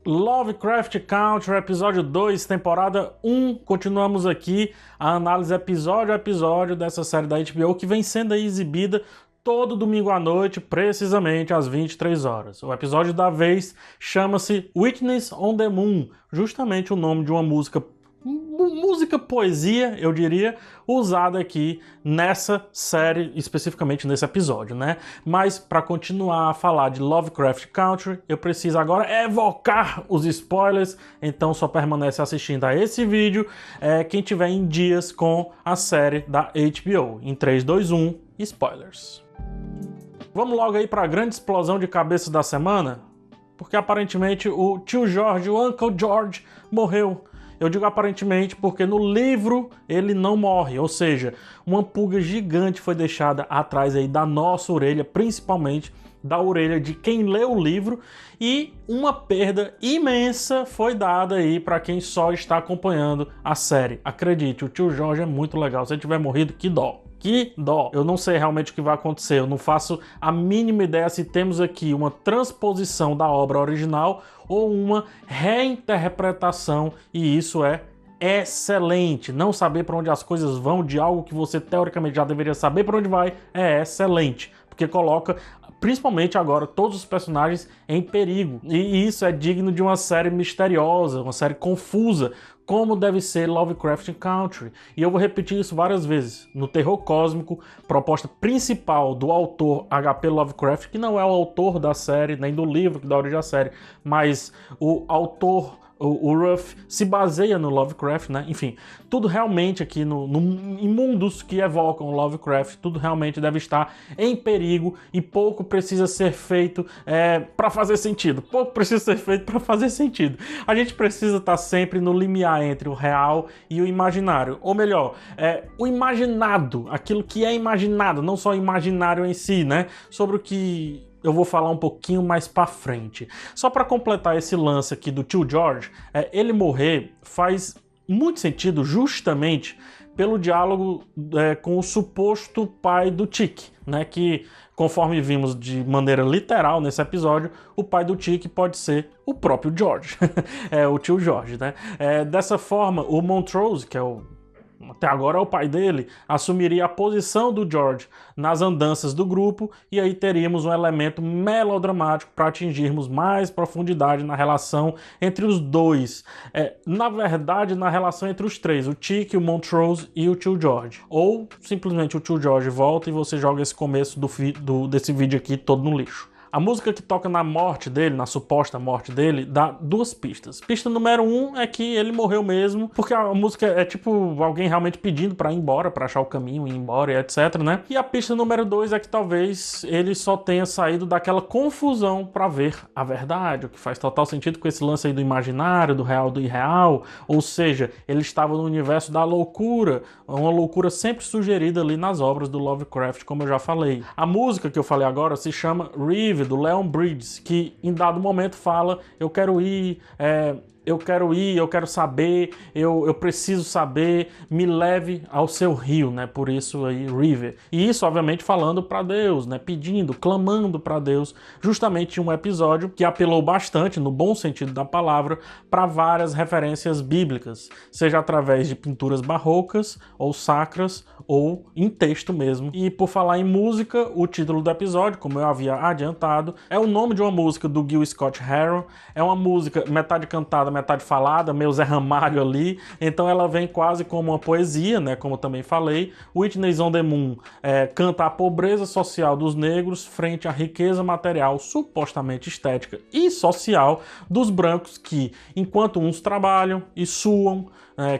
Lovecraft Country, episódio 2, temporada 1. Continuamos aqui a análise episódio a episódio dessa série da HBO que vem sendo aí exibida todo domingo à noite, precisamente às 23 horas. O episódio da vez chama-se Witness on the Moon, justamente o nome de uma música poesia, eu diria, usada aqui nessa série, especificamente nesse episódio, né? Mas para continuar a falar de Lovecraft Country, eu preciso agora evocar os spoilers, então só permanece assistindo a esse vídeo quem tiver em dias com a série da HBO. Em 3, 2, 1, spoilers. Vamos logo aí para a grande explosão de cabeça da semana, porque aparentemente o tio George, o Uncle George, morreu. Eu digo aparentemente porque no livro ele não morre, ou seja, uma pulga gigante foi deixada atrás aí da nossa orelha, principalmente da orelha de quem lê o livro, e uma perda imensa foi dada aí para quem só está acompanhando a série. Acredite, o tio Jorge é muito legal, se ele tiver morrido, que dó. Que dó! Eu não sei realmente o que vai acontecer, eu não faço a mínima ideia se temos aqui uma transposição da obra original ou uma reinterpretação, e isso é excelente. Não saber para onde as coisas vão de algo que você teoricamente já deveria saber para onde vai é excelente, porque coloca principalmente agora todos os personagens em perigo, e isso é digno de uma série misteriosa, uma série confusa, como deve ser Lovecraft Country. E eu vou repetir isso várias vezes. No terror cósmico, proposta principal do autor H.P. Lovecraft, que não é o autor da série, nem do livro que dá origem à série, mas o autor, o Ruff, se baseia no Lovecraft, né? Enfim, tudo realmente aqui em mundos que evocam Lovecraft, tudo realmente deve estar em perigo e pouco precisa ser feito para fazer sentido. Pouco precisa ser feito para fazer sentido. A gente precisa estar sempre no limiar entre o real e o imaginário. Ou melhor, o imaginado, aquilo que é imaginado, não só o imaginário em si, né? Sobre o que eu vou falar um pouquinho mais pra frente. Só para completar esse lance aqui do tio George, ele morrer faz muito sentido justamente pelo diálogo com o suposto pai do Tic, né? Que, conforme vimos de maneira literal nesse episódio, o pai do Tic pode ser o próprio George, o tio George, né? Dessa forma, o Montrose, que até agora é o pai dele, assumiria a posição do George nas andanças do grupo, e aí teríamos um elemento melodramático para atingirmos mais profundidade na relação entre os dois. Na verdade, na relação entre os três, o Tic, o Montrose e o tio George. Ou simplesmente o tio George volta e você joga esse começo desse vídeo aqui todo no lixo. A música que toca na morte dele, na suposta morte dele, dá duas pistas. Pista número 1 é que ele morreu mesmo, porque a música é tipo alguém realmente pedindo pra ir embora, pra achar o caminho, ir embora e etc, né? E a pista número 2 é que talvez ele só tenha saído daquela confusão pra ver a verdade, o que faz total sentido com esse lance aí do imaginário, do real, do irreal, ou seja, ele estava no universo da loucura, uma loucura sempre sugerida ali nas obras do Lovecraft, como eu já falei. A música que eu falei agora se chama River, do Leon Bridges, que em dado momento fala: eu quero ir, eu quero saber, eu preciso saber, me leve ao seu rio, né? Por isso aí, River. E isso, obviamente, falando para Deus, né? Pedindo, clamando para Deus, justamente um episódio que apelou bastante, no bom sentido da palavra, para várias referências bíblicas, seja através de pinturas barrocas ou sacras, ou em texto mesmo. E por falar em música, o título do episódio, como eu havia adiantado, é o nome de uma música do Gil Scott-Heron. É uma música metade cantada, metade falada, meio Zé Ramalho ali, então ela vem quase como uma poesia, né, como eu também falei. Witness on the Moon canta a pobreza social dos negros frente à riqueza material, supostamente estética e social, dos brancos que, enquanto uns trabalham e suam,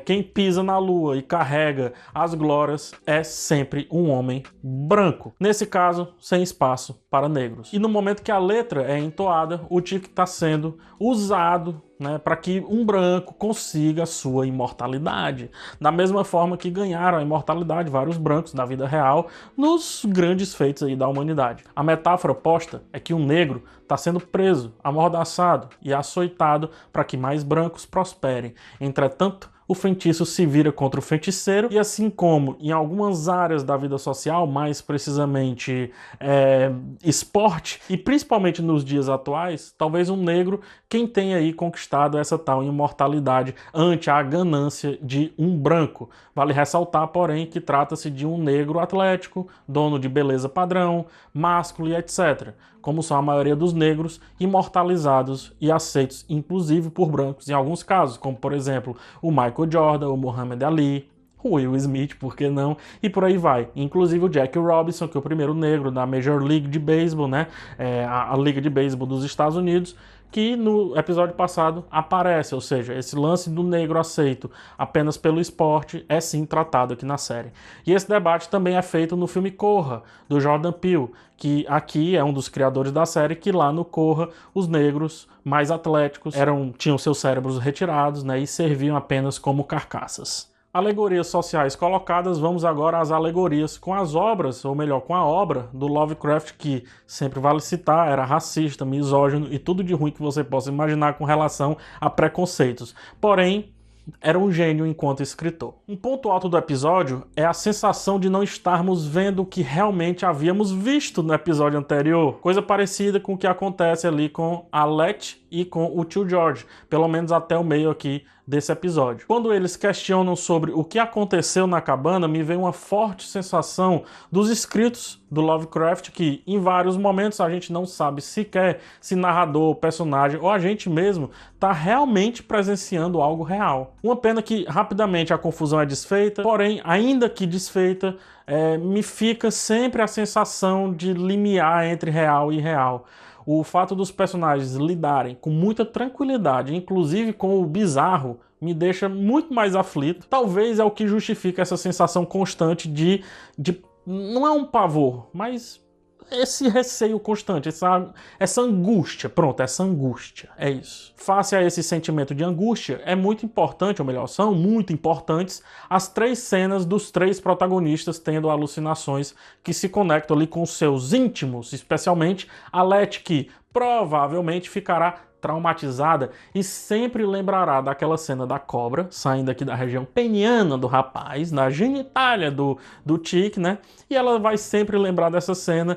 quem pisa na lua e carrega as glórias é sempre um homem branco. Nesse caso, sem espaço para negros. E no momento que a letra é entoada, o Tic está sendo usado, né, para que um branco consiga a sua imortalidade. Da mesma forma que ganharam a imortalidade vários brancos da vida real nos grandes feitos aí da humanidade. A metáfora posta é que um negro está sendo preso, amordaçado e açoitado para que mais brancos prosperem. Entretanto, o feitiço se vira contra o feiticeiro, e assim como em algumas áreas da vida social, mais precisamente esporte, e principalmente nos dias atuais, talvez um negro quem tenha aí conquistado essa tal imortalidade ante a ganância de um branco. Vale ressaltar, porém, que trata-se de um negro atlético, dono de beleza padrão, másculo e etc., como são a maioria dos negros, imortalizados e aceitos, inclusive por brancos em alguns casos, como por exemplo o Michael Jordan, o Muhammad Ali, o Will Smith, por que não? E por aí vai. Inclusive o Jackie Robinson, que é o primeiro negro da Major League de Baseball, né? A Liga de Beisebol dos Estados Unidos, que no episódio passado aparece, ou seja, esse lance do negro aceito apenas pelo esporte é sim tratado aqui na série. E esse debate também é feito no filme Corra, do Jordan Peele, que aqui é um dos criadores da série, que lá no Corra os negros mais atléticos tinham seus cérebros retirados, né, e serviam apenas como carcaças. Alegorias sociais colocadas, vamos agora às alegorias com as obras, ou melhor, com a obra do Lovecraft, que sempre vale citar, era racista, misógino e tudo de ruim que você possa imaginar com relação a preconceitos. Porém, era um gênio enquanto escritor. Um ponto alto do episódio é a sensação de não estarmos vendo o que realmente havíamos visto no episódio anterior. Coisa parecida com o que acontece ali com a Letty e com o tio George, pelo menos até o meio aqui desse episódio. Quando eles questionam sobre o que aconteceu na cabana, me vem uma forte sensação dos escritos do Lovecraft, que em vários momentos a gente não sabe sequer se narrador, personagem ou a gente mesmo está realmente presenciando algo real. Uma pena que rapidamente a confusão é desfeita, porém, ainda que desfeita, me fica sempre a sensação de limiar entre real e irreal. O fato dos personagens lidarem com muita tranquilidade, inclusive com o bizarro, me deixa muito mais aflito. Talvez é o que justifica essa sensação constante de não é um pavor, mas esse receio constante, essa angústia. Pronto, essa angústia, é isso. Face a esse sentimento de angústia, é muito importante, ou melhor, são muito importantes as 3 cenas dos 3 protagonistas tendo alucinações que se conectam ali com seus íntimos, especialmente a Letty, que provavelmente ficará traumatizada e sempre lembrará daquela cena da cobra saindo aqui da região peniana do rapaz, na genitália do Tic, né? E ela vai sempre lembrar dessa cena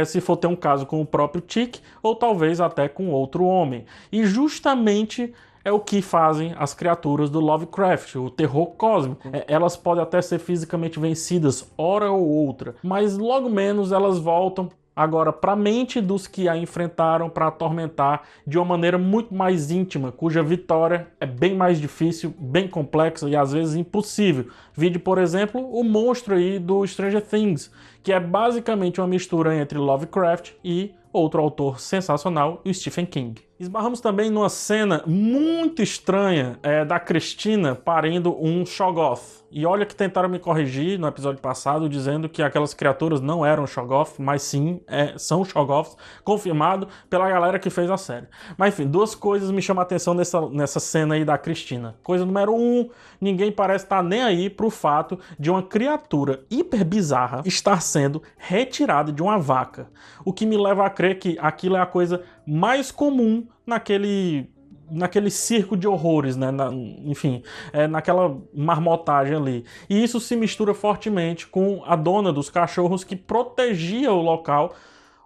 se for ter um caso com o próprio Tic ou talvez até com outro homem. E justamente é o que fazem as criaturas do Lovecraft, o terror cósmico. Elas podem até ser fisicamente vencidas, hora ou outra, mas logo menos elas voltam agora para a mente dos que a enfrentaram para atormentar de uma maneira muito mais íntima, cuja vitória é bem mais difícil, bem complexa e às vezes impossível. Vide, por exemplo, o monstro aí do Stranger Things, que é basicamente uma mistura entre Lovecraft e outro autor sensacional, o Stephen King. Esbarramos também numa cena muito estranha da Cristina parindo um Shoggoth. E olha que tentaram me corrigir no episódio passado, dizendo que aquelas criaturas não eram Shoggoth, mas sim são Shoggoths, confirmado pela galera que fez a série. Mas enfim, 2 coisas me chamam a atenção nessa cena aí da Cristina. Coisa número 1, ninguém parece estar nem aí pro fato de uma criatura hiper bizarra estar sendo retirada de uma vaca. O que me leva a crer que aquilo é a coisa mais comum naquele circo de horrores, né? Enfim, naquela marmotagem ali. E isso se mistura fortemente com a dona dos cachorros que protegia o local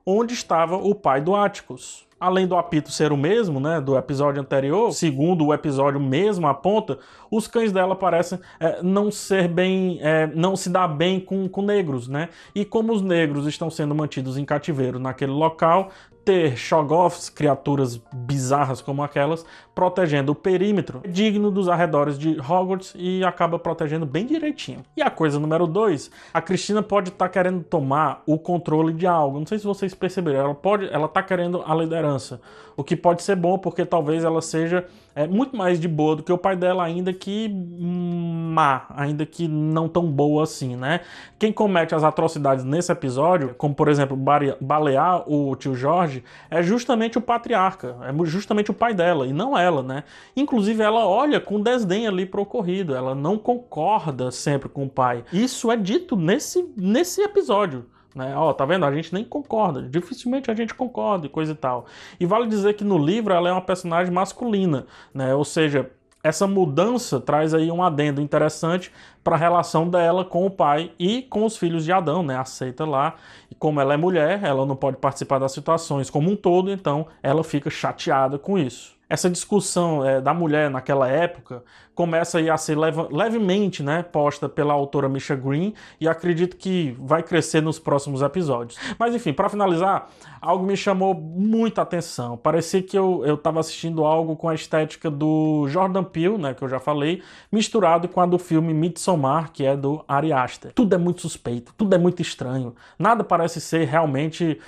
onde estava o pai do Atticus. Além do apito ser o mesmo, né, do episódio anterior, segundo o episódio mesmo aponta, os cães dela parecem não se dar bem com negros, né? E como os negros estão sendo mantidos em cativeiro naquele local, ter Shoggoths, criaturas bizarras como aquelas, protegendo o perímetro, é digno dos arredores de Hogwarts e acaba protegendo bem direitinho. E a coisa número 2, a Cristina pode estar querendo tomar o controle de algo. Não sei se vocês perceberam, ela está querendo a liderança, o que pode ser bom porque talvez ela seja muito mais de boa do que o pai dela, ainda que má, ainda que não tão boa assim, né? Quem comete as atrocidades nesse episódio, como por exemplo balear o tio Jorge, é justamente o patriarca, é justamente o pai dela e não ela, né? Inclusive ela olha com desdém ali pro ocorrido, ela não concorda sempre com o pai. Isso é dito nesse episódio. Ó, tá vendo? A gente nem concorda, dificilmente a gente concorda e coisa e tal. E vale dizer que no livro ela é uma personagem masculina, né? Ou seja, Essa mudança traz aí um adendo interessante para a relação dela com o pai e com os filhos de Adão, né? Aceita lá. E como ela é mulher, ela não pode participar das situações como um todo, então ela fica chateada com isso. Essa discussão da mulher naquela época começa aí a ser levemente, né, posta pela autora Misha Green, e acredito que vai crescer nos próximos episódios. Mas enfim, para finalizar, algo me chamou muita atenção. Parecia que eu estava assistindo algo com a estética do Jordan Peele, né, que eu já falei, misturado com a do filme Midsommar, que é do Ari Aster. Tudo é muito suspeito, tudo é muito estranho. Nada parece ser realmente,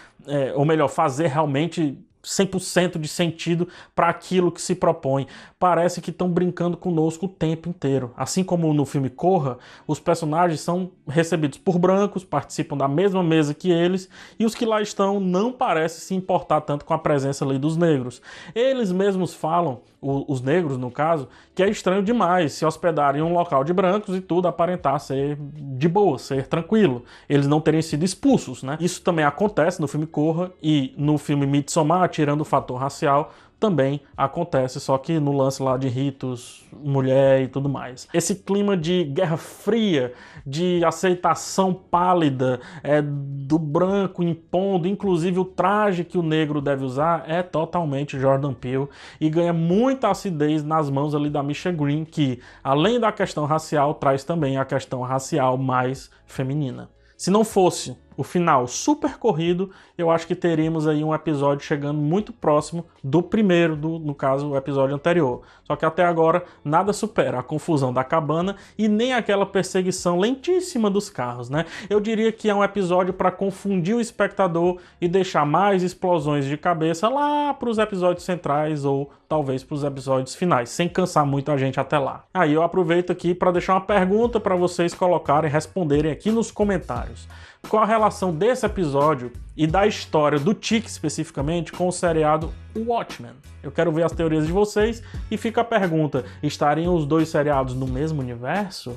ou melhor, fazer realmente 100% de sentido para aquilo que se propõe. Parece que estão brincando conosco o tempo inteiro. Assim como no filme Corra, os personagens são recebidos por brancos, participam da mesma mesa que eles, e os que lá estão não parecem se importar tanto com a presença ali dos negros. Eles mesmos falam, os negros no caso, que é estranho demais se hospedarem em um local de brancos e tudo aparentar ser de boa, ser tranquilo. Eles não terem sido expulsos, né? Isso também acontece no filme Corra, e no filme Midsommar, tirando o fator racial, também acontece, só que no lance lá de ritos, mulher e tudo mais. Esse clima de Guerra Fria, de aceitação pálida, do branco impondo, inclusive o traje que o negro deve usar, é totalmente Jordan Peele, e ganha muita acidez nas mãos ali da Misha Green, que além da questão racial, traz também a questão racial mais feminina. Se não fosse o final super corrido, eu acho que teríamos aí um episódio chegando muito próximo do primeiro, no caso, o episódio anterior. Só que até agora, nada supera a confusão da cabana e nem aquela perseguição lentíssima dos carros, né? Eu diria que é um episódio para confundir o espectador e deixar mais explosões de cabeça lá para os episódios centrais ou talvez para os episódios finais, sem cansar muito a gente até lá. Aí eu aproveito aqui para deixar uma pergunta para vocês colocarem e responderem aqui nos comentários. Qual a relação desse episódio e da história do Tic especificamente com o seriado Watchmen? Eu quero ver as teorias de vocês e fica a pergunta: estariam os dois seriados no mesmo universo?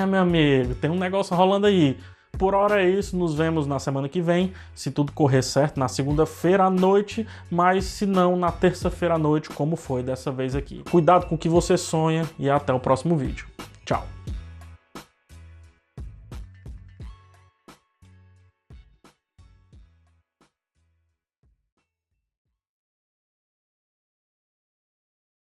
Meu amigo, tem um negócio rolando aí. Por hora é isso, nos vemos na semana que vem, se tudo correr certo, na segunda-feira à noite, mas se não, na terça-feira à noite, como foi dessa vez aqui. Cuidado com o que você sonha e até o próximo vídeo. Tchau!